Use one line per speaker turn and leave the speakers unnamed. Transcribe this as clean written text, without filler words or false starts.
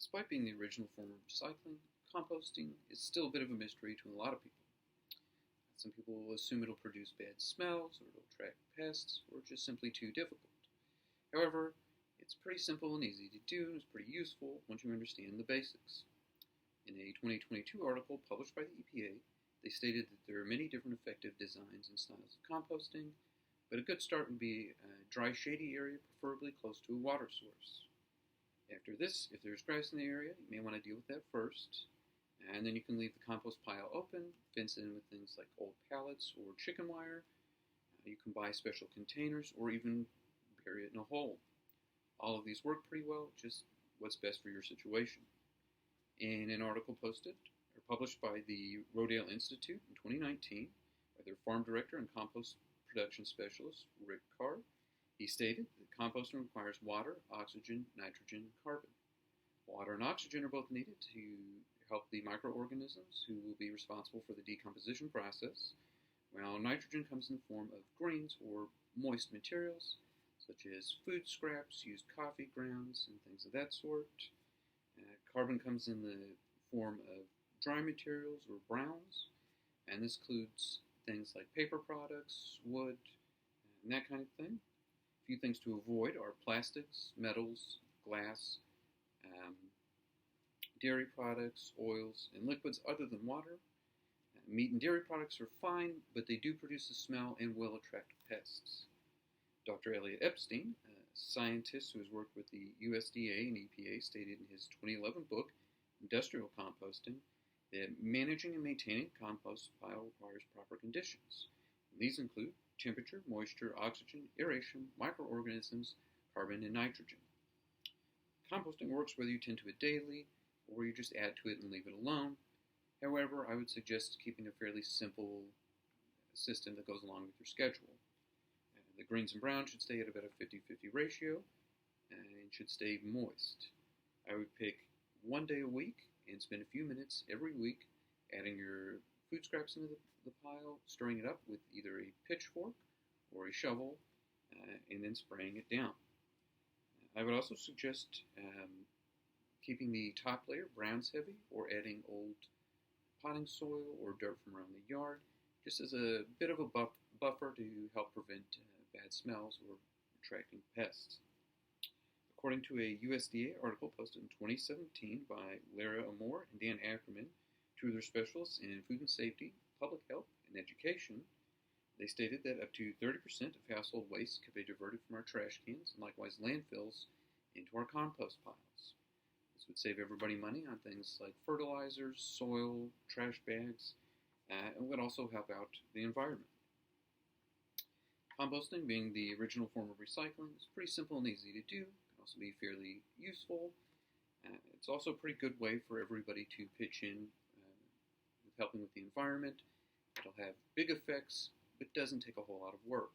Despite being the original form of recycling, composting is still a bit of a mystery to a lot of people. Some people will assume it'll produce bad smells, or it'll attract pests, or just simply too difficult. However, it's pretty simple and easy to do, and it's pretty useful once you understand the basics. In a 2022 article published by the EPA, they stated that there are many different effective designs and styles of composting, but a good start would be a dry, shady area, preferably close to a water source. After this, if there's grass in the area, you may want to deal with that first, and then you can leave the compost pile open, fence it in with things like old pallets or chicken wire. You can buy special containers or even bury it in a hole. All of these work pretty well, just what's best for your situation. In an article posted or published by the Rodale Institute in 2019 by their farm director and compost production specialist, Rick Carr, he stated that composting requires water, oxygen, nitrogen, and carbon. Water and oxygen are both needed to help the microorganisms who will be responsible for the decomposition process, while nitrogen comes in the form of grains or moist materials, such as food scraps, used coffee grounds, and things of that sort. Carbon comes in the form of dry materials or browns, and this includes things like paper products, wood, and that kind of thing. A few things to avoid are plastics, metals, glass, dairy products, oils, and liquids other than water. Meat and dairy products are fine, but they do produce a smell and will attract pests. Dr. Elliot Epstein, a scientist who has worked with the USDA and EPA, stated in his 2011 book, Industrial Composting, that managing and maintaining a compost pile requires proper conditions. And these include temperature, moisture, oxygen, aeration, microorganisms, carbon, and nitrogen. Composting works whether you tend to it daily or you just add to it and leave it alone. However, I would suggest keeping a fairly simple system that goes along with your schedule. The greens and browns should stay at about a 50-50 ratio and should stay moist. I would pick one day a week and spend a few minutes every week adding your food scraps into the pile, stirring it up with either a pitchfork or a shovel, and then spraying it down. I would also suggest keeping the top layer browns heavy or adding old potting soil or dirt from around the yard, just as a bit of a buffer to help prevent bad smells or attracting pests. According to a USDA article posted in 2017 by Lara Amore and Dan Ackerman, two of their specialists in food and safety, public health, and education, they stated that up to 30% of household waste could be diverted from our trash cans and likewise landfills into our compost piles. This would save everybody money on things like fertilizers, soil, trash bags, and would also help out the environment. Composting, being the original form of recycling, is pretty simple and easy to do. It can also be fairly useful. It's also a pretty good way for everybody to pitch in with helping with the environment. It'll have big effects, but doesn't take a whole lot of work.